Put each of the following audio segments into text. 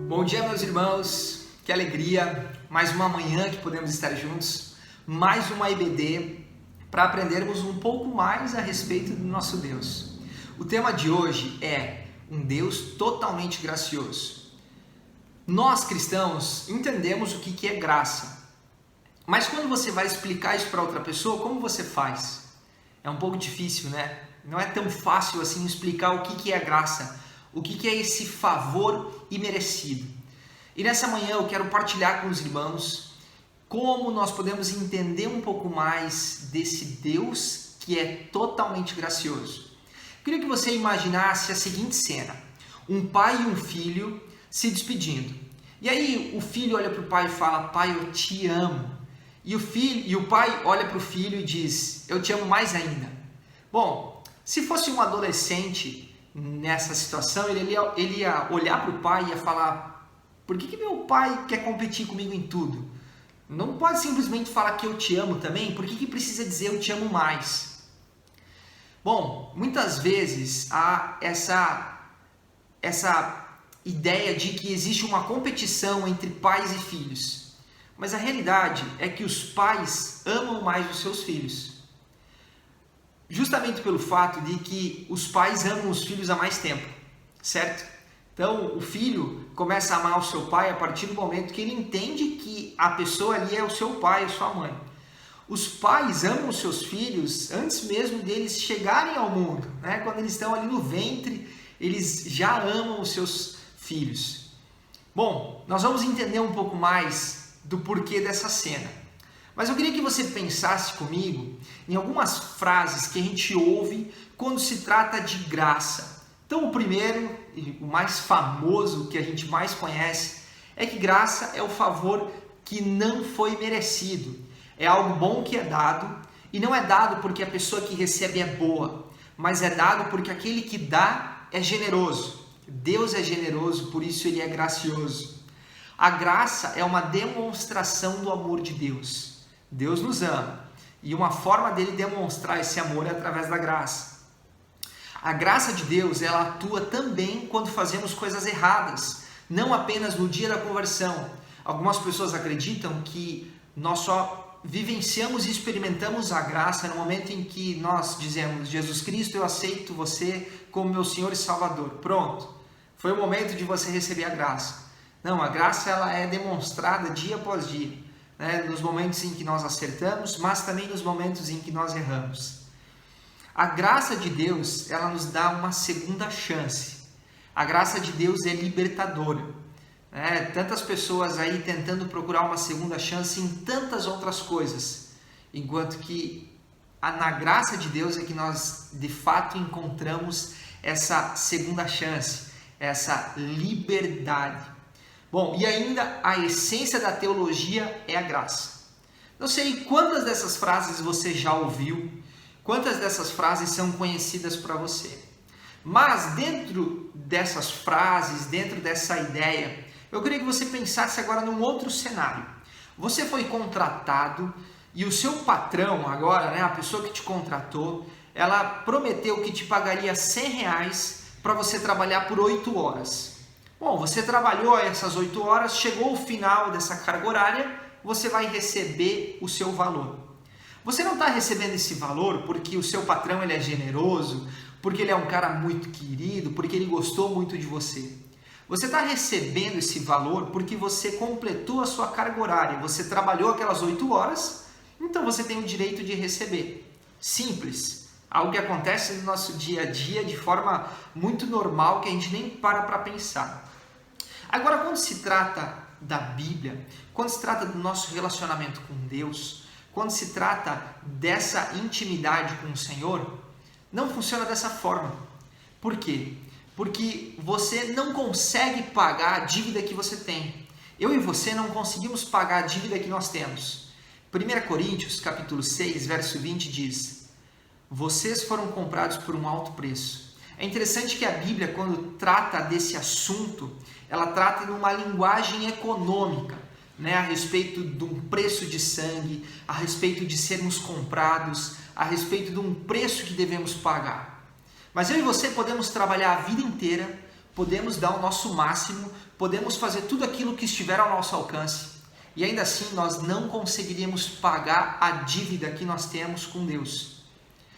Bom dia, meus irmãos, que alegria, mais uma manhã que podemos estar juntos, mais uma EBD para aprendermos um pouco mais a respeito do nosso Deus. O tema de hoje é um Deus totalmente gracioso. Nós cristãos entendemos o que é graça, mas quando você vai explicar isso para outra pessoa, como você faz? É um pouco difícil, né? Não é tão fácil assim explicar o que é graça, o que é esse favor imerecido. E nessa manhã eu quero partilhar com os irmãos como nós podemos entender um pouco mais desse Deus que é totalmente gracioso. Eu queria que você imaginasse a seguinte cena: um pai e um filho se despedindo. E aí o filho olha para o pai e fala: "Pai, eu te amo." E o pai olha para o filho e diz: "Eu te amo mais ainda." Bom, se fosse um adolescente nessa situação, ele ia olhar para o pai e ia falar: "Por que meu pai quer competir comigo em tudo? Não pode simplesmente falar que eu te amo também? Por que precisa dizer eu te amo mais?" Bom, muitas vezes há essa ideia de que existe uma competição entre pais e filhos. Mas a realidade é que os pais amam mais os seus filhos. Justamente pelo fato de que os pais amam os filhos há mais tempo, certo? Então, o filho começa a amar o seu pai a partir do momento que ele entende que a pessoa ali é o seu pai, a sua mãe. Os pais amam os seus filhos antes mesmo deles chegarem ao mundo, né? Quando eles estão ali no ventre, eles já amam os seus filhos. Bom, nós vamos entender um pouco mais do porquê dessa cena. Mas eu queria que você pensasse comigo em algumas frases que a gente ouve quando se trata de graça. Então, o primeiro e o mais famoso, que a gente mais conhece, é que graça é o favor que não foi merecido. É algo bom que é dado, e não é dado porque a pessoa que recebe é boa, mas é dado porque aquele que dá é generoso. Deus é generoso, por isso ele é gracioso. A graça é uma demonstração do amor de Deus. Deus nos ama, e uma forma dele demonstrar esse amor é através da graça. A graça de Deus, ela atua também quando fazemos coisas erradas, não apenas no dia da conversão. Algumas pessoas acreditam que nós só vivenciamos e experimentamos a graça no momento em que nós dizemos: "Jesus Cristo, eu aceito você como meu Senhor e Salvador." Pronto, foi o momento de você receber a graça. Não, a graça ela é demonstrada dia após dia. Nos momentos em que nós acertamos, mas também nos momentos em que nós erramos. A graça de Deus, ela nos dá uma segunda chance. A graça de Deus é libertadora. Tantas pessoas aí tentando procurar uma segunda chance em tantas outras coisas, enquanto que na graça de Deus é que nós de fato encontramos essa segunda chance, essa liberdade. Bom, e ainda a essência da teologia é a graça. Não sei quantas dessas frases você já ouviu, quantas dessas frases são conhecidas para você. Mas dentro dessas frases, dentro dessa ideia, eu queria que você pensasse agora num outro cenário. Você foi contratado e o seu patrão agora, a pessoa que te contratou, ela prometeu que te pagaria R$100 para você trabalhar por 8 horas. Bom, você trabalhou essas 8 horas, chegou o final dessa carga horária, você vai receber o seu valor. Você não está recebendo esse valor porque o seu patrão ele é generoso, porque ele é um cara muito querido, porque ele gostou muito de você. Você está recebendo esse valor porque você completou a sua carga horária, você trabalhou aquelas 8 horas, então você tem o direito de receber. Simples. Algo que acontece no nosso dia a dia de forma muito normal que a gente nem para pensar. Agora, quando se trata da Bíblia, quando se trata do nosso relacionamento com Deus, quando se trata dessa intimidade com o Senhor, não funciona dessa forma. Por quê? Porque você não consegue pagar a dívida que você tem. Eu e você não conseguimos pagar a dívida que nós temos. 1 Coríntios, capítulo 6, verso 20 diz: "Vocês foram comprados por um alto preço." É interessante que a Bíblia, quando trata desse assunto, ela trata numa linguagem econômica, a respeito de um preço de sangue, a respeito de sermos comprados, a respeito de um preço que devemos pagar. Mas eu e você podemos trabalhar a vida inteira, podemos dar o nosso máximo, podemos fazer tudo aquilo que estiver ao nosso alcance, e ainda assim nós não conseguiríamos pagar a dívida que nós temos com Deus.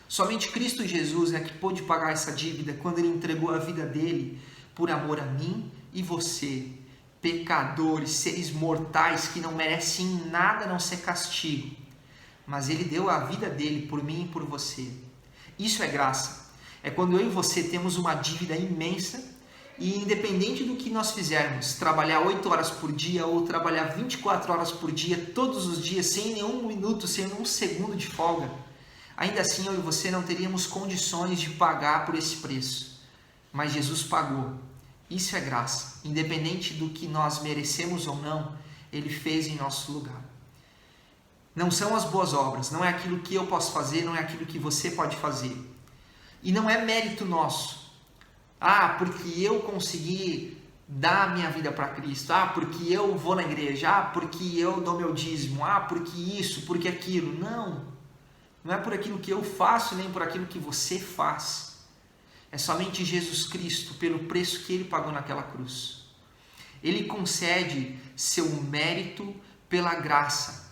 Somente Cristo Jesus é que pôde pagar essa dívida quando Ele entregou a vida dele por amor a mim e você, pecadores, seres mortais que não merecem nada a não ser castigo. Mas Ele deu a vida dele por mim e por você. Isso é graça. É quando eu e você temos uma dívida imensa e independente do que nós fizermos, trabalhar 8 horas por dia ou trabalhar 24 horas por dia, todos os dias, sem nenhum minuto, sem nenhum segundo de folga, ainda assim eu e você não teríamos condições de pagar por esse preço. Mas Jesus pagou. Isso é graça. Independente do que nós merecemos ou não, Ele fez em nosso lugar. Não são as boas obras, não é aquilo que eu posso fazer, não é aquilo que você pode fazer. E não é mérito nosso. Porque eu consegui dar a minha vida para Cristo. Porque eu vou na igreja. Porque eu dou meu dízimo. Porque isso, porque aquilo. Não. Não é por aquilo que eu faço, nem por aquilo que você faz. É somente Jesus Cristo, pelo preço que Ele pagou naquela cruz. Ele concede seu mérito pela graça.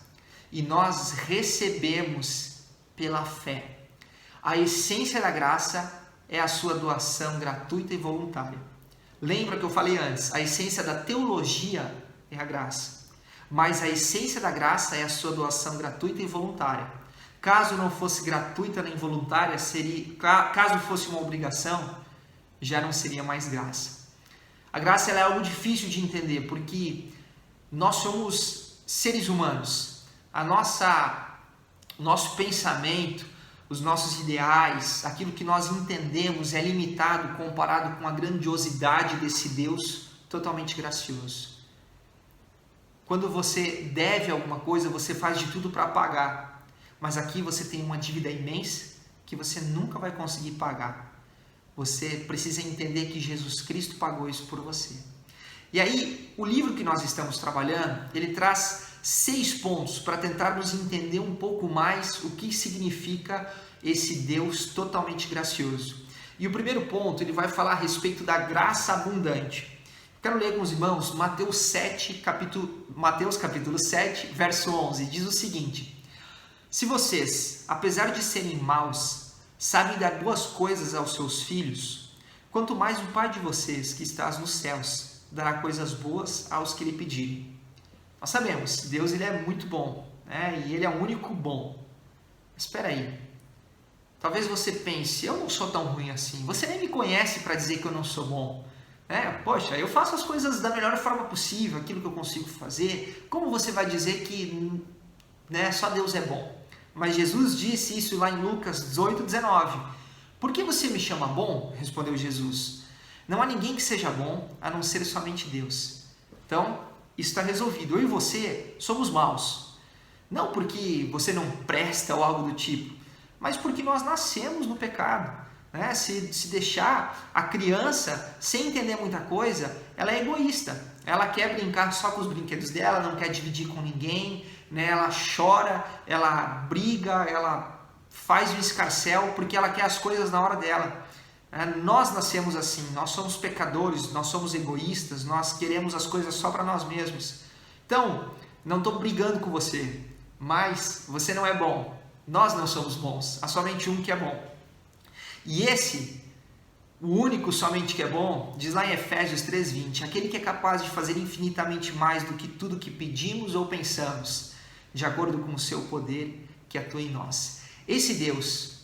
E nós recebemos pela fé. A essência da graça é a sua doação gratuita e voluntária. Lembra que eu falei antes, a essência da teologia é a graça. Mas a essência da graça é a sua doação gratuita e voluntária. Caso não fosse gratuita nem voluntária, caso fosse uma obrigação, já não seria mais graça. A graça é algo difícil de entender, porque nós somos seres humanos. O nosso pensamento, os nossos ideais, aquilo que nós entendemos é limitado comparado com a grandiosidade desse Deus totalmente gracioso. Quando você deve alguma coisa, você faz de tudo para pagar. Mas aqui você tem uma dívida imensa que você nunca vai conseguir pagar. Você precisa entender que Jesus Cristo pagou isso por você. E aí, o livro que nós estamos trabalhando, ele traz 6 pontos para tentarmos entender um pouco mais o que significa esse Deus totalmente gracioso. E o primeiro ponto, ele vai falar a respeito da graça abundante. Quero ler com os irmãos Mateus capítulo 7, verso 11. Diz o seguinte: se vocês, apesar de serem maus, sabem dar boas coisas aos seus filhos, quanto mais o Pai de vocês, que está nos céus, dará coisas boas aos que lhe pedirem. Nós sabemos, Deus ele é muito bom, né? E Ele é o único bom. Mas espera aí, talvez você pense, eu não sou tão ruim assim, você nem me conhece para dizer que eu não sou bom. Poxa, eu faço as coisas da melhor forma possível, aquilo que eu consigo fazer. Como você vai dizer que só Deus é bom? Mas Jesus disse isso lá em Lucas 18, 19. Por que você me chama bom? Respondeu Jesus. Não há ninguém que seja bom, a não ser somente Deus. Então, isso está resolvido. Eu e você somos maus. Não porque você não presta ou algo do tipo, mas porque nós nascemos no pecado. Se deixar a criança sem entender muita coisa, ela é egoísta. Ela quer brincar só com os brinquedos dela, não quer dividir com ninguém. Ela chora, ela briga, ela faz um escarcéu porque ela quer as coisas na hora dela. Nós nascemos assim, nós somos pecadores, nós somos egoístas, nós queremos as coisas só para nós mesmos. Então, não estou brigando com você, mas você não é bom. Nós não somos bons, há somente um que é bom. E o único somente que é bom, diz lá em Efésios 3:20, aquele que é capaz de fazer infinitamente mais do que tudo que pedimos ou pensamos, de acordo com o seu poder que atua em nós. Esse Deus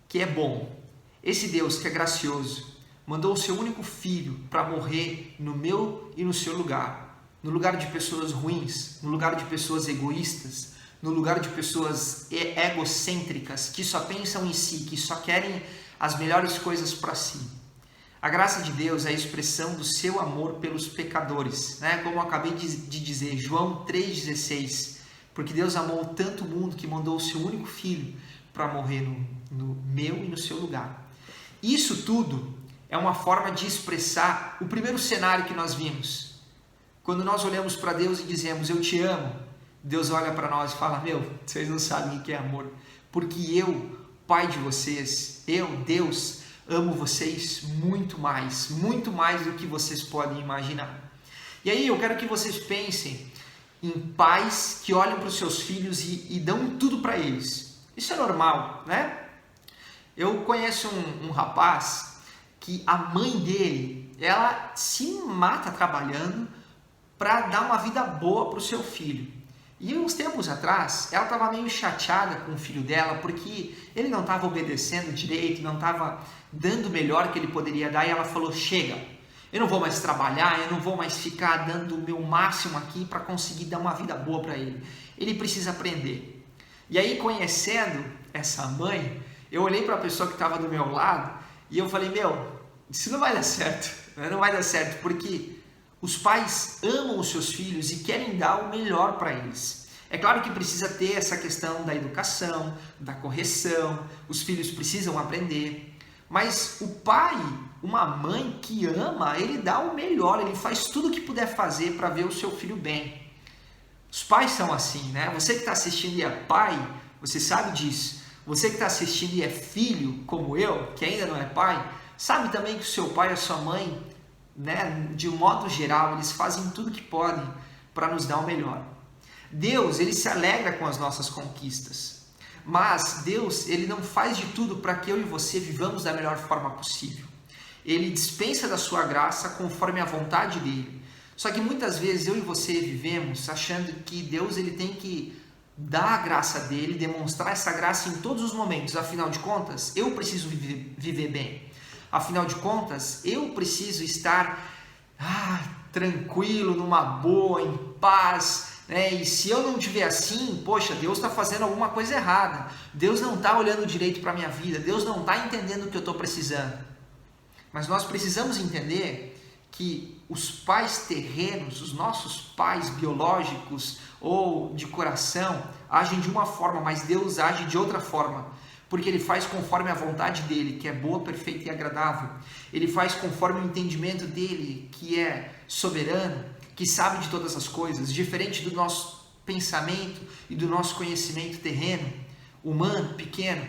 que é bom, esse Deus que é gracioso, mandou o seu único filho para morrer no meu e no seu lugar, no lugar de pessoas ruins, no lugar de pessoas egoístas, no lugar de pessoas egocêntricas, que só pensam em si, que só querem as melhores coisas para si. A graça de Deus é a expressão do seu amor pelos pecadores, como eu acabei de dizer, João 3,16, porque Deus amou tanto o mundo que mandou o seu único filho para morrer no meu e no seu lugar. Isso tudo é uma forma de expressar o primeiro cenário que nós vimos. Quando nós olhamos para Deus e dizemos, eu te amo, Deus olha para nós e fala, vocês não sabem o que é amor, porque eu, Pai de vocês, eu, Deus, amo vocês muito mais do que vocês podem imaginar. E aí eu quero que vocês pensem em pais que olham para os seus filhos e dão tudo para eles. Isso é normal, né? Eu conheço um rapaz que a mãe dele, ela se mata trabalhando para dar uma vida boa para o seu filho. E uns tempos atrás, ela estava meio chateada com o filho dela porque ele não estava obedecendo direito, não estava dando o melhor que ele poderia dar, e ela falou: chega, eu não vou mais trabalhar, eu não vou mais ficar dando o meu máximo aqui para conseguir dar uma vida boa para ele. Ele precisa aprender. E aí, conhecendo essa mãe, eu olhei para a pessoa que estava do meu lado e eu falei: meu, isso não vai dar certo, não vai dar certo, porque os pais amam os seus filhos e querem dar o melhor para eles. É claro que precisa ter essa questão da educação, da correção, os filhos precisam aprender, mas o pai, uma mãe que ama, ele dá o melhor, ele faz tudo o que puder fazer para ver o seu filho bem. Os pais são assim, né? Você que está assistindo e é pai, você sabe disso. Você que está assistindo e é filho, como eu, que ainda não é pai, sabe também que o seu pai e a sua mãe, né, de um modo geral, eles fazem tudo que podem para nos dar o melhor. Deus, ele se alegra com as nossas conquistas, mas Deus, ele não faz de tudo para que eu e você vivamos da melhor forma possível. Ele dispensa da sua graça conforme a vontade dele. Só que muitas vezes eu e você vivemos achando que Deus, ele tem que dar a graça dele, demonstrar essa graça em todos os momentos. Afinal de contas, eu preciso viver bem. Afinal de contas, eu preciso estar tranquilo, numa boa, em paz, né? E se eu não estiver assim, poxa, Deus está fazendo alguma coisa errada. Deus não está olhando direito para a minha vida. Deus não está entendendo o que eu estou precisando. Mas nós precisamos entender que os pais terrenos, os nossos pais biológicos ou de coração, agem de uma forma, mas Deus age de outra forma. Porque Ele faz conforme a vontade dEle, que é boa, perfeita e agradável. Ele faz conforme o entendimento dEle, que é soberano, que sabe de todas as coisas, diferente do nosso pensamento e do nosso conhecimento terreno, humano, pequeno.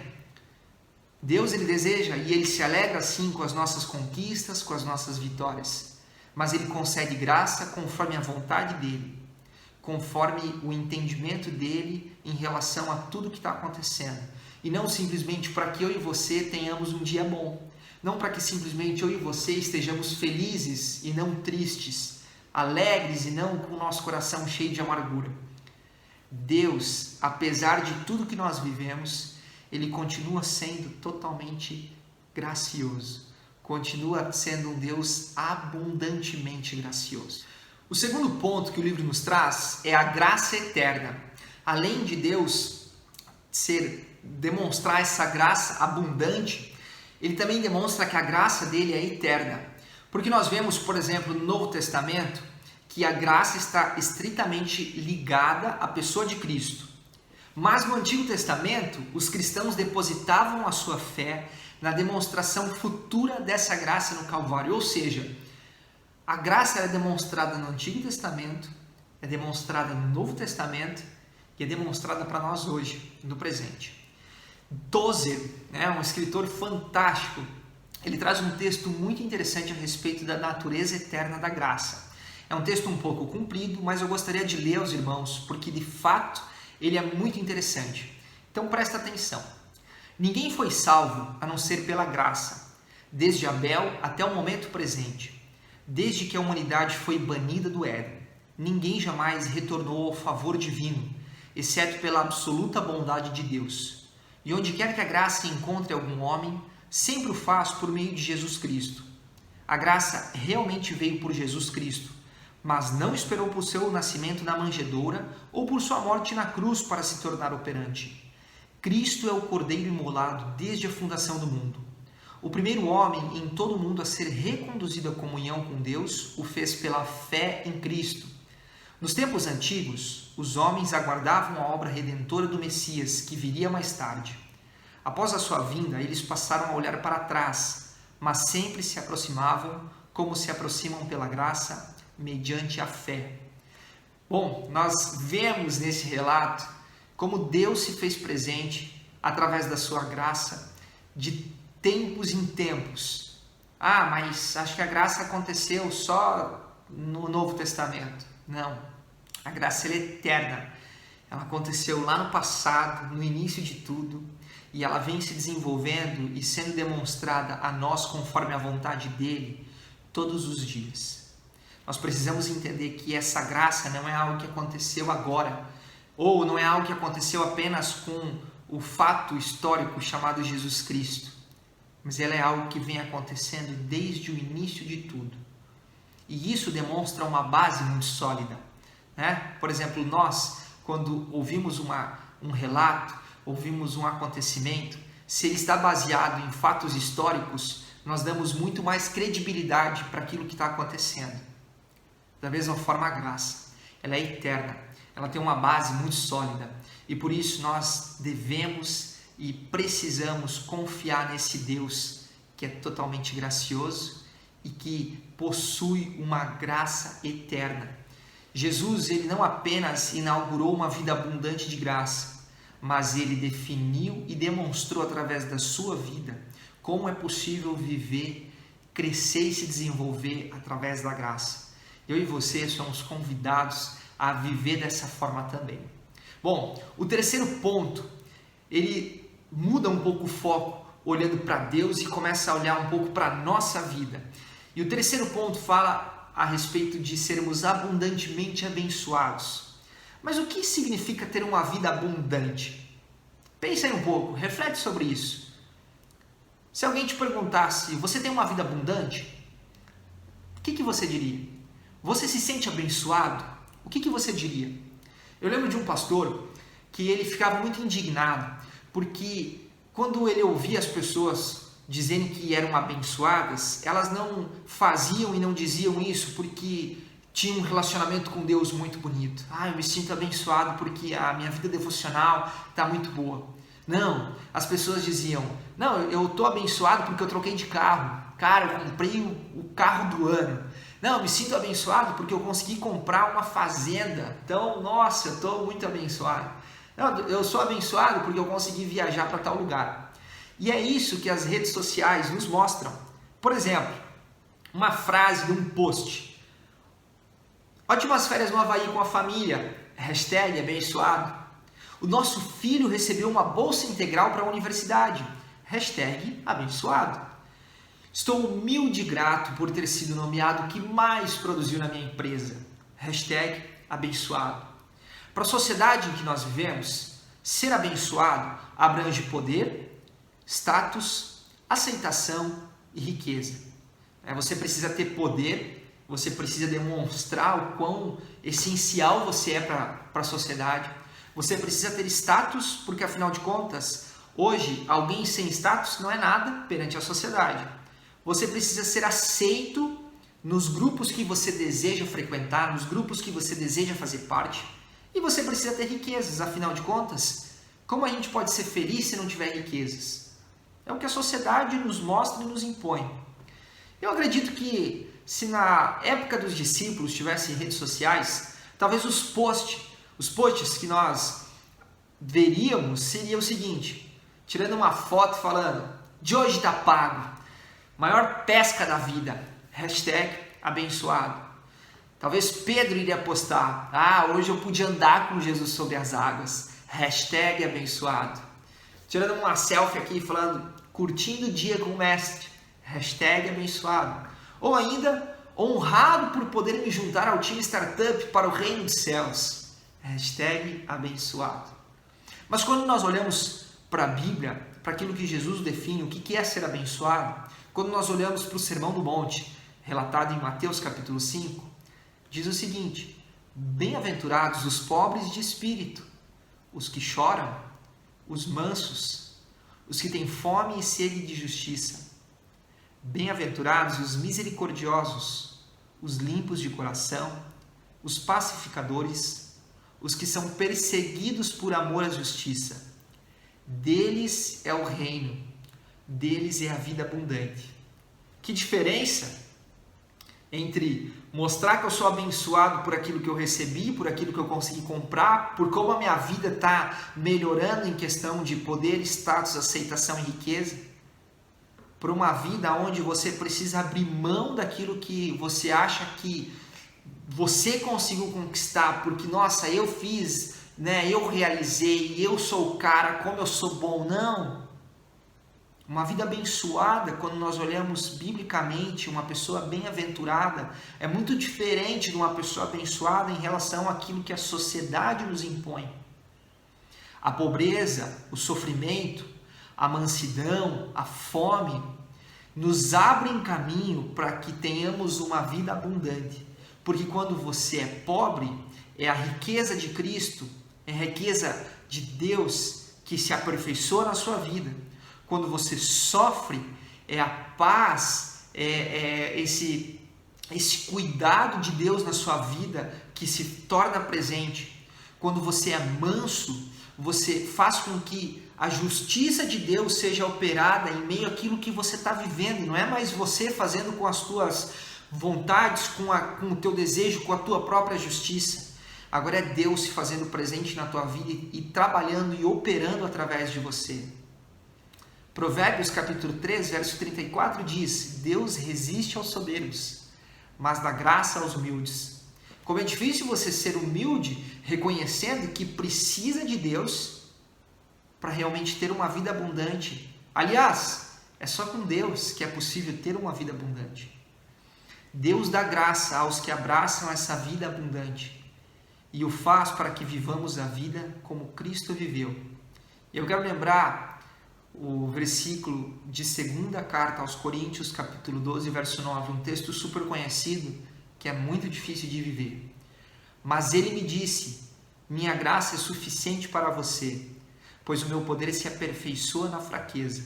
Deus, Ele deseja e Ele se alegra sim com as nossas conquistas, com as nossas vitórias. Mas Ele concede graça conforme a vontade dEle, conforme o entendimento dEle em relação a tudo que está acontecendo. E não simplesmente para que eu e você tenhamos um dia bom. Não para que simplesmente eu e você estejamos felizes e não tristes, alegres e não com o nosso coração cheio de amargura. Deus, apesar de tudo que nós vivemos, Ele continua sendo totalmente gracioso. Continua sendo um Deus abundantemente gracioso. O segundo ponto que o livro nos traz é a graça eterna. Além de Deus demonstrar essa graça abundante, ele também demonstra que a graça dele é eterna. Porque nós vemos, por exemplo, no Novo Testamento, que a graça está estritamente ligada à pessoa de Cristo. Mas no Antigo Testamento, os cristãos depositavam a sua fé na demonstração futura dessa graça no Calvário. Ou seja, a graça é demonstrada no Antigo Testamento, é demonstrada no Novo Testamento e é demonstrada para nós hoje, no presente. Tozer, um escritor fantástico, ele traz um texto muito interessante a respeito da natureza eterna da graça. É um texto um pouco comprido, mas eu gostaria de ler aos irmãos, porque de fato ele é muito interessante. Então presta atenção. Ninguém foi salvo a não ser pela graça, desde Abel até o momento presente. Desde que a humanidade foi banida do Éden, ninguém jamais retornou ao favor divino, exceto pela absoluta bondade de Deus. E onde quer que a graça encontre algum homem, sempre o faz por meio de Jesus Cristo. A graça realmente veio por Jesus Cristo, mas não esperou por seu nascimento na manjedoura ou por sua morte na cruz para se tornar operante. Cristo é o Cordeiro imolado desde a fundação do mundo. O primeiro homem em todo o mundo a ser reconduzido à comunhão com Deus o fez pela fé em Cristo. Nos tempos antigos, os homens aguardavam a obra redentora do Messias, que viria mais tarde. Após a sua vinda, eles passaram a olhar para trás, mas sempre se aproximavam, como se aproximam pela graça, mediante a fé. Bom, nós vemos nesse relato como Deus se fez presente, através da sua graça, de tempos em tempos. Ah, mas acho que a graça aconteceu só no Novo Testamento. Não, a graça ela é eterna. Ela aconteceu lá no passado, no início de tudo, e ela vem se desenvolvendo e sendo demonstrada a nós conforme a vontade dele todos os dias. Nós precisamos entender que essa graça não é algo que aconteceu agora, ou não é algo que aconteceu apenas com o fato histórico chamado Jesus Cristo, mas ela é algo que vem acontecendo desde o início de tudo. E isso demonstra uma base muito sólida, né? Por exemplo, nós, quando ouvimos um relato, ouvimos um acontecimento, se ele está baseado em fatos históricos, nós damos muito mais credibilidade para aquilo que está acontecendo. Da mesma forma, a graça, ela é eterna, ela tem uma base muito sólida e por isso nós devemos e precisamos confiar nesse Deus que é totalmente gracioso e que possui uma graça eterna. Jesus, ele não apenas inaugurou uma vida abundante de graça, mas ele definiu e demonstrou através da sua vida como é possível viver, crescer e se desenvolver através da graça. Eu e você somos convidados a viver dessa forma também. Bom, o terceiro ponto, ele muda um pouco o foco, olhando para Deus e começa a olhar um pouco para a nossa vida. E o terceiro ponto fala a respeito de sermos abundantemente abençoados. Mas o que significa ter uma vida abundante? Pensa aí um pouco, reflete sobre isso. Se alguém te perguntasse, você tem uma vida abundante? O que você diria? Você se sente abençoado? O que você diria? Eu lembro de um pastor que ele ficava muito indignado, porque quando ele ouvia as pessoas dizendo que eram abençoadas, elas não faziam e não diziam isso porque tinham um relacionamento com Deus muito bonito. Eu me sinto abençoado porque a minha vida devocional está muito boa. Não, as pessoas diziam, não, eu estou abençoado porque eu troquei de carro. Cara, eu comprei o carro do ano. Não, eu me sinto abençoado porque eu consegui comprar uma fazenda. Então, nossa, eu estou muito abençoado. Não, eu sou abençoado porque eu consegui viajar para tal lugar. E é isso que as redes sociais nos mostram. Por exemplo, uma frase de um post. Ótimas férias no Havaí com a família. Hashtag abençoado. O nosso filho recebeu uma bolsa integral para a universidade. Hashtag abençoado. Estou humilde e grato por ter sido nomeado o que mais produziu na minha empresa. Hashtag abençoado. Para a sociedade em que nós vivemos, ser abençoado abrange poder, status, aceitação e riqueza. Você precisa ter poder, você precisa demonstrar o quão essencial você é para a sociedade. Você precisa ter status, porque afinal de contas, hoje alguém sem status não é nada perante a sociedade. Você precisa ser aceito nos grupos que você deseja frequentar, nos grupos que você deseja fazer parte. E você precisa ter riquezas, afinal de contas, como a gente pode ser feliz se não tiver riquezas? É o que a sociedade nos mostra e nos impõe. Eu acredito que se na época dos discípulos tivessem redes sociais, talvez os posts que nós veríamos seria o seguinte, tirando uma foto falando, de hoje está pago. Maior pesca da vida, hashtag abençoado. Talvez Pedro iria postar, hoje eu pude andar com Jesus sobre as águas, hashtag abençoado. Tirando uma selfie aqui falando, curtindo o dia com o mestre, hashtag abençoado. Ou ainda, honrado por poder me juntar ao time startup para o reino dos céus, hashtag abençoado. Mas quando nós olhamos para a Bíblia, para aquilo que Jesus define, o que é ser abençoado, quando nós olhamos para o Sermão do Monte, relatado em Mateus capítulo 5, diz o seguinte, bem-aventurados os pobres de espírito, os que choram, os mansos, os que têm fome e sede de justiça. Bem-aventurados os misericordiosos, os limpos de coração, os pacificadores, os que são perseguidos por amor à justiça. Deles é o reino, deles é a vida abundante. Que diferença entre mostrar que eu sou abençoado por aquilo que eu recebi, por aquilo que eu consegui comprar, por como a minha vida está melhorando em questão de poder, status, aceitação e riqueza, para uma vida onde você precisa abrir mão daquilo que você acha que você conseguiu conquistar, porque, nossa, eu fiz, né, eu realizei, eu sou o cara, como eu sou bom. Não. Uma vida abençoada, quando nós olhamos biblicamente, uma pessoa bem-aventurada é muito diferente de uma pessoa abençoada em relação àquilo que a sociedade nos impõe. A pobreza, o sofrimento, a mansidão, a fome nos abrem caminho para que tenhamos uma vida abundante. Porque quando você é pobre, é a riqueza de Cristo, é a riqueza de Deus que se aperfeiçoa na sua vida. Quando você sofre, é a paz, esse cuidado de Deus na sua vida que se torna presente. Quando você é manso, você faz com que a justiça de Deus seja operada em meio àquilo que você está vivendo. Não é mais você fazendo com as tuas vontades, com o teu desejo, com a tua própria justiça. Agora é Deus se fazendo presente na tua vida e trabalhando e operando através de você. Provérbios capítulo 3, verso 34 diz: Deus resiste aos soberbos, mas dá graça aos humildes. Como é difícil você ser humilde, reconhecendo que precisa de Deus para realmente ter uma vida abundante. Aliás, é só com Deus que é possível ter uma vida abundante. Deus dá graça aos que abraçam essa vida abundante e o faz para que vivamos a vida como Cristo viveu. Eu quero lembrar o versículo de 2ª carta aos Coríntios, capítulo 12, verso 9, um texto super conhecido que é muito difícil de viver. Mas ele me disse: minha graça é suficiente para você, pois o meu poder se aperfeiçoa na fraqueza.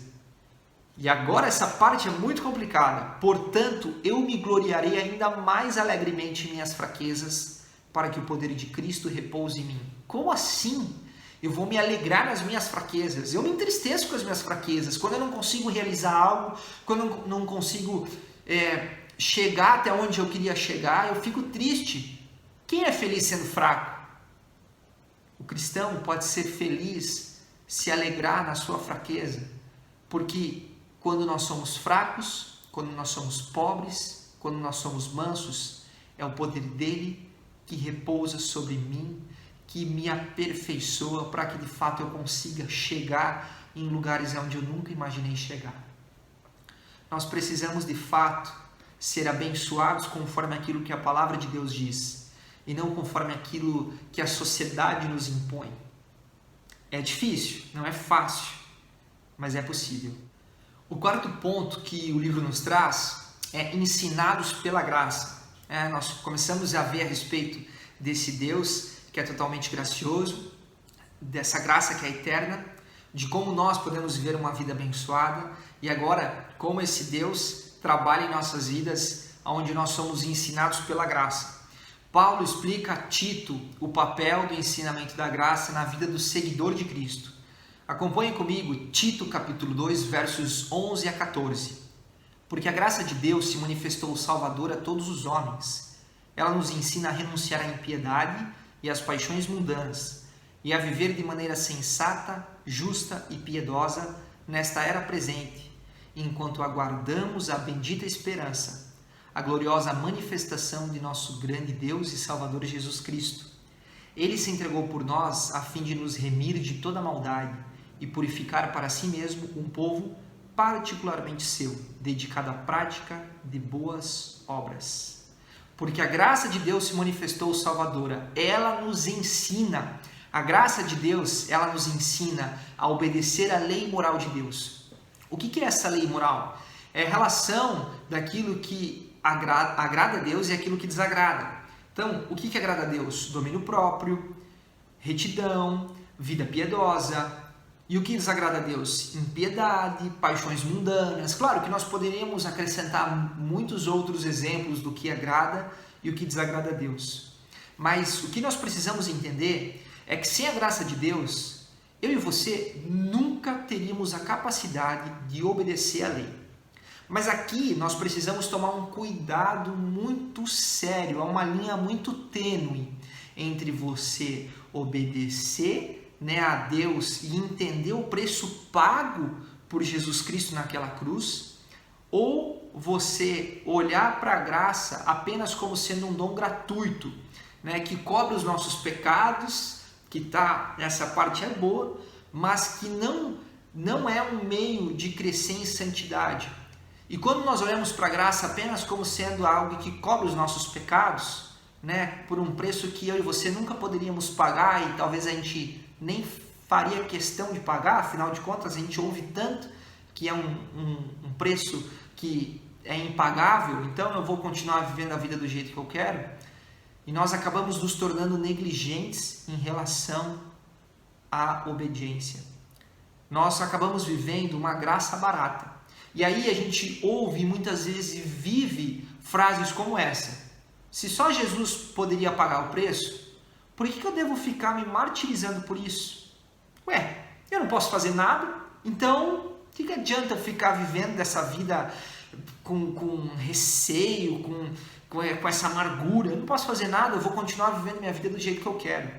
E agora essa parte é muito complicada. Portanto, eu me gloriarei ainda mais alegremente em minhas fraquezas, para que o poder de Cristo repouse em mim. Como assim? Eu vou me alegrar nas minhas fraquezas. Eu me entristeço com as minhas fraquezas. Quando eu não consigo realizar algo, quando eu não consigo chegar até onde eu queria chegar, eu fico triste. Quem é feliz sendo fraco? O cristão pode ser feliz, se alegrar na sua fraqueza, porque quando nós somos fracos, quando nós somos pobres, quando nós somos mansos, é o poder dele que repousa sobre mim, que me aperfeiçoa para que de fato eu consiga chegar em lugares onde eu nunca imaginei chegar. Nós precisamos de fato ser abençoados conforme aquilo que a palavra de Deus diz e não conforme aquilo que a sociedade nos impõe. É difícil, não é fácil, mas é possível. O quarto ponto que o livro nos traz é ensinados pela graça. Nós começamos a ver a respeito desse Deus que é totalmente gracioso, dessa graça que é eterna, de como nós podemos viver uma vida abençoada e agora como esse Deus trabalha em nossas vidas, onde nós somos ensinados pela graça. Paulo explica a Tito o papel do ensinamento da graça na vida do seguidor de Cristo. Acompanhe comigo Tito capítulo 2, versos 11 a 14. Porque a graça de Deus se manifestou salvadora a todos os homens. Ela nos ensina a renunciar à impiedade e às paixões mundanas, e a viver de maneira sensata, justa e piedosa nesta era presente, enquanto aguardamos a bendita esperança, a gloriosa manifestação de nosso grande Deus e Salvador Jesus Cristo. Ele se entregou por nós a fim de nos remir de toda maldade e purificar para si mesmo um povo particularmente seu, dedicado à prática de boas obras. Porque a graça de Deus se manifestou salvadora. Ela nos ensina, a graça de Deus, ela nos ensina a obedecer à lei moral de Deus. O que é essa lei moral? É a relação daquilo que agrada a Deus e aquilo que desagrada. Então, o que agrada a Deus? Domínio próprio, retidão, vida piedosa. E o que desagrada a Deus? Impiedade, paixões mundanas. Claro que nós poderíamos acrescentar muitos outros exemplos do que agrada e o que desagrada a Deus. Mas o que nós precisamos entender é que sem a graça de Deus, eu e você nunca teríamos a capacidade de obedecer à lei. Mas aqui nós precisamos tomar um cuidado muito sério, há uma linha muito tênue entre você obedecer a Deus e entender o preço pago por Jesus Cristo naquela cruz ou você olhar para a graça apenas como sendo um dom gratuito, né, que cobre os nossos pecados, essa parte é boa, mas que não é um meio de crescer em santidade. E quando nós olhamos para a graça apenas como sendo algo que cobre os nossos pecados, né, por um preço que eu e você nunca poderíamos pagar e talvez a gente nem faria questão de pagar, afinal de contas a gente ouve tanto que é um preço que é impagável, então eu vou continuar vivendo a vida do jeito que eu quero, e nós acabamos nos tornando negligentes em relação à obediência. Nós acabamos vivendo uma graça barata. E aí a gente ouve muitas vezes e vive frases como essa: se só Jesus poderia pagar o preço, por que eu devo ficar me martirizando por isso? Ué, eu não posso fazer nada, então o que adianta eu ficar vivendo dessa vida com receio, com essa amargura? Eu não posso fazer nada, eu vou continuar vivendo minha vida do jeito que eu quero.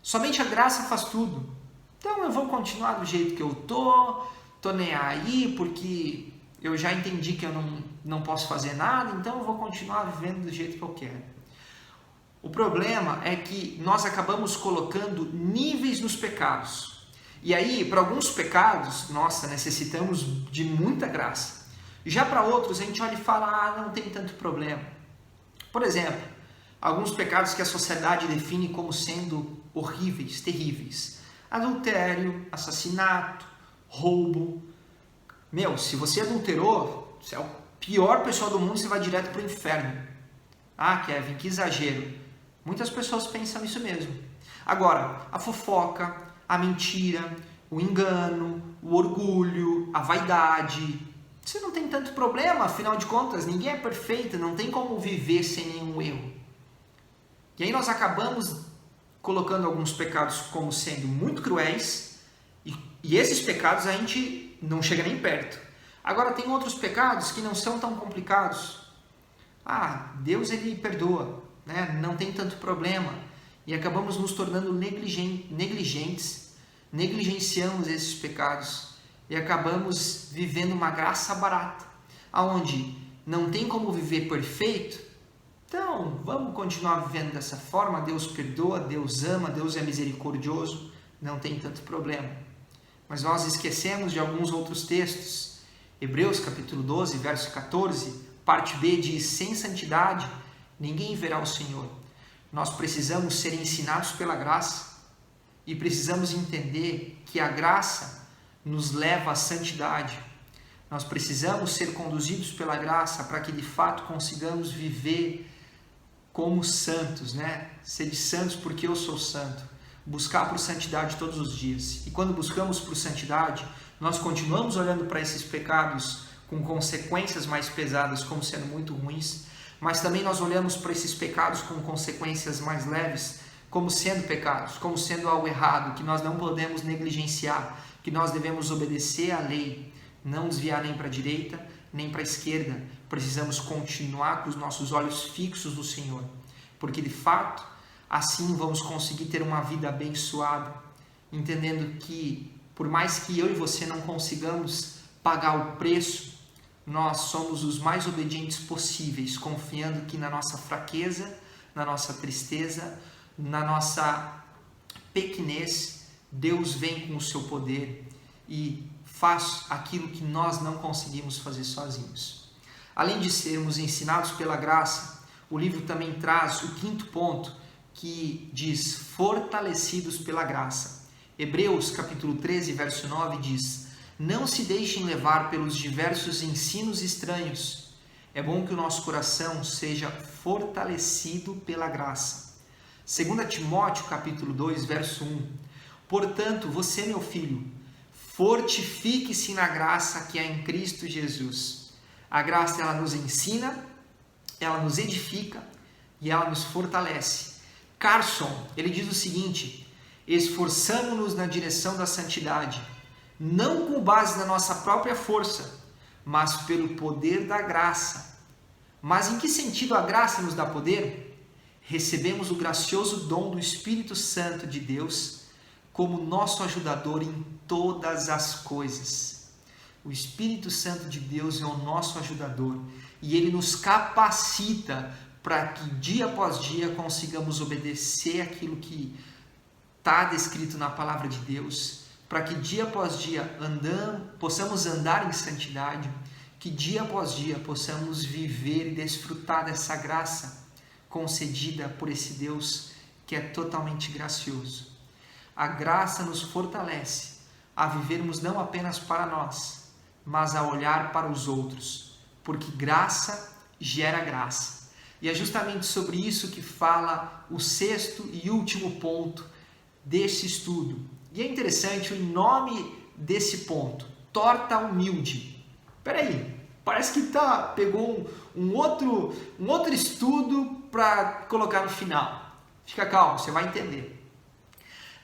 Somente a graça faz tudo. Então eu vou continuar do jeito que eu tô nem aí, porque eu já entendi que eu não posso fazer nada, então eu vou continuar vivendo do jeito que eu quero. O problema é que nós acabamos colocando níveis nos pecados. E aí, para alguns pecados, nossa, necessitamos de muita graça. Já para outros, a gente olha e fala, não tem tanto problema. Por exemplo, alguns pecados que a sociedade define como sendo horríveis, terríveis. Adultério, assassinato, roubo. Se você adulterou, você é a pior pessoa do mundo e você vai direto para o inferno. Ah, Kevin, que exagero. Muitas pessoas pensam isso mesmo. Agora, a fofoca, a mentira, o engano, o orgulho, a vaidade, você não tem tanto problema, afinal de contas, ninguém é perfeito, não tem como viver sem nenhum erro. E aí nós acabamos colocando alguns pecados como sendo muito cruéis, e esses pecados a gente não chega nem perto. Agora tem outros pecados que não são tão complicados. Deus ele perdoa, né? Não tem tanto problema. E acabamos nos tornando negligentes, negligenciamos esses pecados e acabamos vivendo uma graça barata, aonde não tem como viver perfeito. Então, vamos continuar vivendo dessa forma. Deus perdoa, Deus ama, Deus é misericordioso, não tem tanto problema. Mas nós esquecemos de alguns outros textos. Hebreus capítulo 12, verso 14, parte B diz: sem santidade ninguém verá o Senhor. Nós precisamos ser ensinados pela graça e precisamos entender que a graça nos leva à santidade. Nós precisamos ser conduzidos pela graça para que de fato consigamos viver como santos, né? Ser santos porque eu sou santo. Buscar por santidade todos os dias. E quando buscamos por santidade, nós continuamos olhando para esses pecados com consequências mais pesadas como sendo muito ruins, mas também nós olhamos para esses pecados com consequências mais leves como sendo pecados, como sendo algo errado, que nós não podemos negligenciar, que nós devemos obedecer à lei, não desviar nem para a direita, nem para a esquerda. Precisamos continuar com os nossos olhos fixos no Senhor, porque de fato, assim vamos conseguir ter uma vida abençoada, entendendo que, por mais que eu e você não consigamos pagar o preço, nós somos os mais obedientes possíveis, confiando que na nossa fraqueza, na nossa tristeza, na nossa pequenez, Deus vem com o seu poder e faz aquilo que nós não conseguimos fazer sozinhos. Além de sermos ensinados pela graça, o livro também traz o quinto ponto, que diz: fortalecidos pela graça. Hebreus capítulo 13, verso 9 diz: não se deixem levar pelos diversos ensinos estranhos. É bom que o nosso coração seja fortalecido pela graça. 2 Timóteo capítulo 2, verso 1. Portanto, você, meu filho, fortifique-se na graça que há em Cristo Jesus. A graça, ela nos ensina, ela nos edifica e ela nos fortalece. Carson, ele diz o seguinte: esforçamo-nos na direção da santidade, não com base na nossa própria força, mas pelo poder da graça. Mas em que sentido a graça nos dá poder? Recebemos o gracioso dom do Espírito Santo de Deus como nosso ajudador em todas as coisas. O Espírito Santo de Deus é o nosso ajudador e ele nos capacita para que dia após dia consigamos obedecer aquilo que está descrito na palavra de Deus, para que dia após dia possamos andar em santidade, que dia após dia possamos viver e desfrutar dessa graça concedida por esse Deus que é totalmente gracioso. A graça nos fortalece a vivermos não apenas para nós, mas a olhar para os outros, porque graça gera graça. E é justamente sobre isso que fala o sexto e último ponto desse estudo. E é interessante o nome desse ponto, torta humilde. Peraí, parece que pegou um outro estudo para colocar no final. Fica calmo, você vai entender.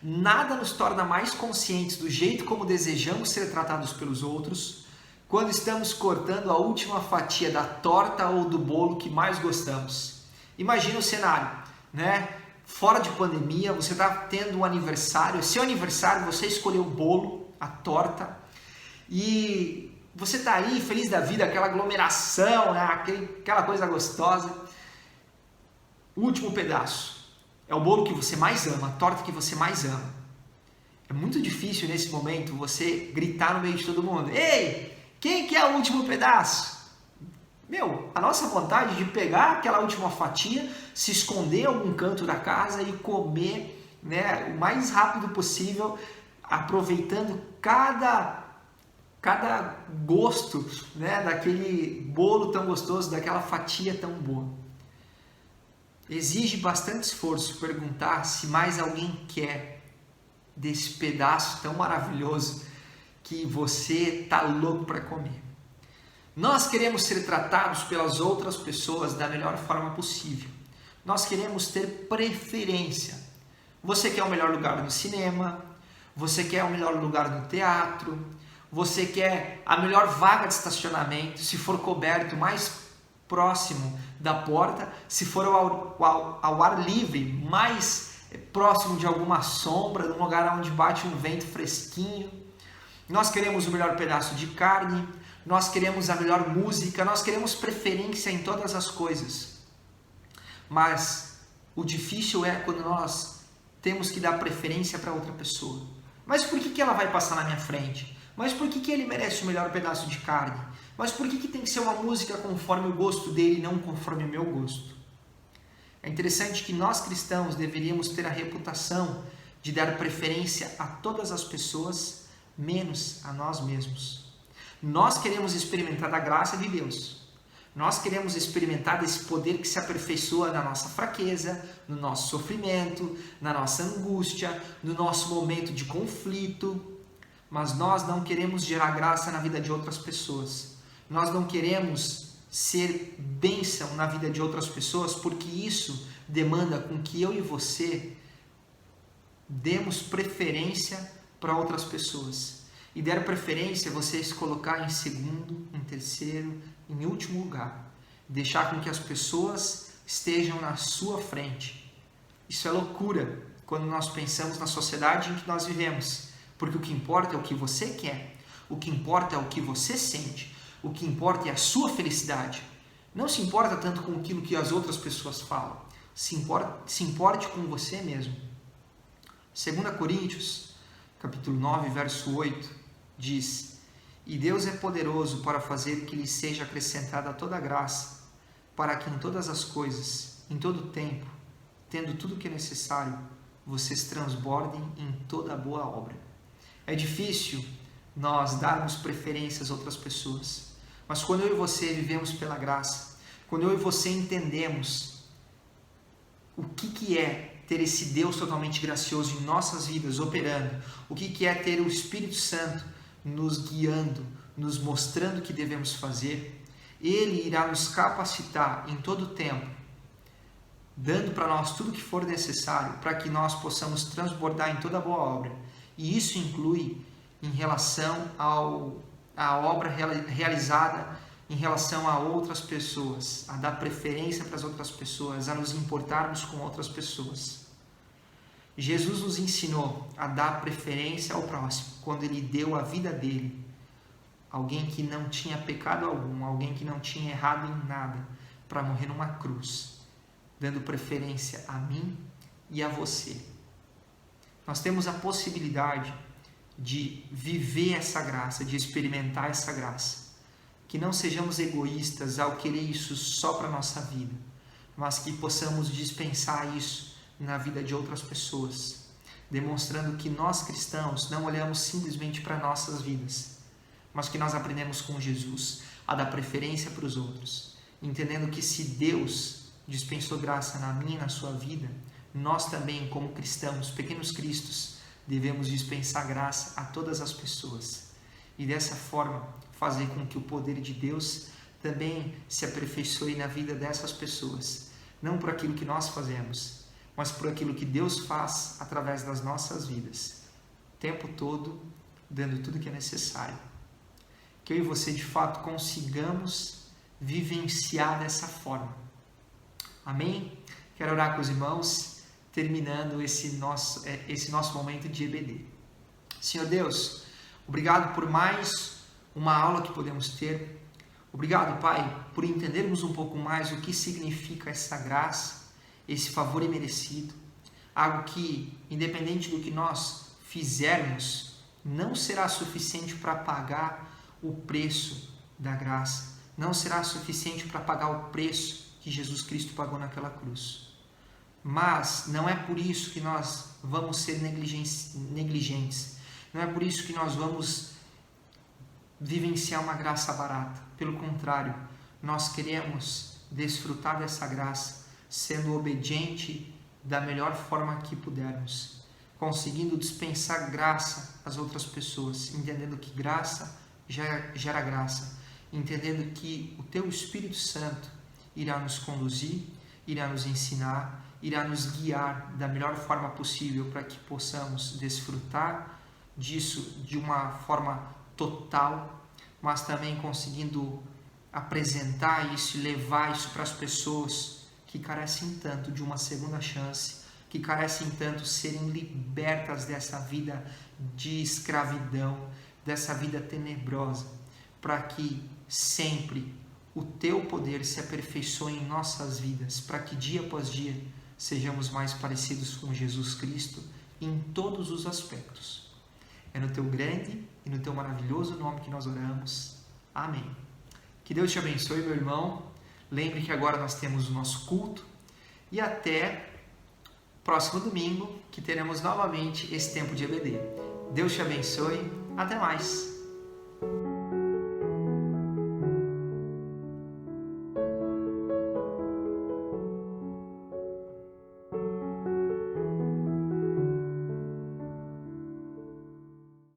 Nada nos torna mais conscientes do jeito como desejamos ser tratados pelos outros quando estamos cortando a última fatia da torta ou do bolo que mais gostamos. Imagina o cenário, né? Fora de pandemia, você está tendo um aniversário, seu aniversário, você escolheu o bolo, a torta, e você está aí feliz da vida, aquela aglomeração, né? Aquela coisa gostosa. O último pedaço é o bolo que você mais ama, a torta que você mais ama. É muito difícil nesse momento você gritar no meio de todo mundo: ei, quem quer o último pedaço? A nossa vontade de pegar aquela última fatia, se esconder em algum canto da casa e comer, né, o mais rápido possível, aproveitando cada gosto, né, daquele bolo tão gostoso, daquela fatia tão boa. Exige bastante esforço perguntar se mais alguém quer desse pedaço tão maravilhoso que você está louco para comer. Nós queremos ser tratados pelas outras pessoas da melhor forma possível. Nós queremos ter preferência. Você quer o melhor lugar no cinema, você quer o melhor lugar no teatro, você quer a melhor vaga de estacionamento, se for coberto, mais próximo da porta, se for ao ar livre, mais próximo de alguma sombra, num lugar onde bate um vento fresquinho. Nós queremos o melhor pedaço de carne, nós queremos a melhor música, nós queremos preferência em todas as coisas. Mas o difícil é quando nós temos que dar preferência para outra pessoa. Mas por que ela vai passar na minha frente? Mas por que ele merece o melhor pedaço de carne? Mas por que tem que ser uma música conforme o gosto dele e não conforme o meu gosto? É interessante que nós cristãos deveríamos ter a reputação de dar preferência a todas as pessoas, menos a nós mesmos. Nós queremos experimentar da graça de Deus. Nós queremos experimentar desse poder que se aperfeiçoa na nossa fraqueza, no nosso sofrimento, na nossa angústia, no nosso momento de conflito. Mas nós não queremos gerar graça na vida de outras pessoas. Nós não queremos ser bênção na vida de outras pessoas, porque isso demanda com que eu e você demos preferência para outras pessoas. E der preferência, você se colocar em segundo, em terceiro, em último lugar. Deixar com que as pessoas estejam na sua frente. Isso é loucura quando nós pensamos na sociedade em que nós vivemos. Porque o que importa é o que você quer. O que importa é o que você sente. O que importa é a sua felicidade. Não se importa tanto com aquilo que as outras pessoas falam. Se importe com você mesmo. 2 Coríntios, capítulo 9, verso 8, diz: E Deus é poderoso para fazer que lhe seja acrescentada toda a graça, para que em todas as coisas, em todo o tempo, tendo tudo o que é necessário, vocês transbordem em toda a boa obra. É difícil nós darmos preferência às outras pessoas, mas quando eu e você vivemos pela graça, quando eu e você entendemos o que é ter esse Deus totalmente gracioso em nossas vidas operando, o que é ter o Espírito Santo nos guiando, nos mostrando o que devemos fazer, Ele irá nos capacitar em todo o tempo, dando para nós tudo o que for necessário para que nós possamos transbordar em toda a boa obra. E isso inclui em relação à obra realizada em relação a outras pessoas, a dar preferência para as outras pessoas, a nos importarmos com outras pessoas. Jesus nos ensinou a dar preferência ao próximo quando Ele deu a vida dele alguém que não tinha pecado algum, alguém que não tinha errado em nada, para morrer numa cruz, dando preferência a mim e a você. Nós temos a possibilidade de viver essa graça, de experimentar essa graça. Que não sejamos egoístas ao querer isso só para a nossa vida, mas que possamos dispensar isso na vida de outras pessoas, demonstrando que nós cristãos não olhamos simplesmente para nossas vidas, mas que nós aprendemos com Jesus a dar preferência para os outros, entendendo que se Deus dispensou graça na minha e na sua vida, nós também, como cristãos, pequenos cristos, devemos dispensar graça a todas as pessoas e dessa forma fazer com que o poder de Deus também se aperfeiçoe na vida dessas pessoas, não por aquilo que nós fazemos, mas por aquilo que Deus faz através das nossas vidas, o tempo todo dando tudo que é necessário. Que eu e você de fato consigamos vivenciar dessa forma. Amém? Quero orar com os irmãos, terminando esse nosso momento de EBD. Senhor Deus, obrigado por mais uma aula que podemos ter. Obrigado, Pai, por entendermos um pouco mais o que significa essa graça, esse favor imerecido, algo que, independente do que nós fizermos, não será suficiente para pagar o preço da graça, não será suficiente para pagar o preço que Jesus Cristo pagou naquela cruz. Mas não é por isso que nós vamos ser negligentes, não é por isso que nós vamos vivenciar uma graça barata. Pelo contrário, nós queremos desfrutar dessa graça, sendo obediente da melhor forma que pudermos, conseguindo dispensar graça às outras pessoas, entendendo que graça gera graça, entendendo que o Teu Espírito Santo irá nos conduzir, irá nos ensinar, irá nos guiar da melhor forma possível para que possamos desfrutar disso de uma forma total, mas também conseguindo apresentar isso e levar isso para as pessoas que carecem tanto de uma segunda chance, que carecem tanto de serem libertas dessa vida de escravidão, dessa vida tenebrosa, para que sempre o Teu poder se aperfeiçoe em nossas vidas, para que dia após dia sejamos mais parecidos com Jesus Cristo em todos os aspectos. É no Teu grande e no Teu maravilhoso nome que nós oramos. Amém. Que Deus te abençoe, meu irmão. Lembre que agora nós temos o nosso culto e até próximo domingo que teremos novamente esse tempo de EBD. Deus te abençoe. Até mais.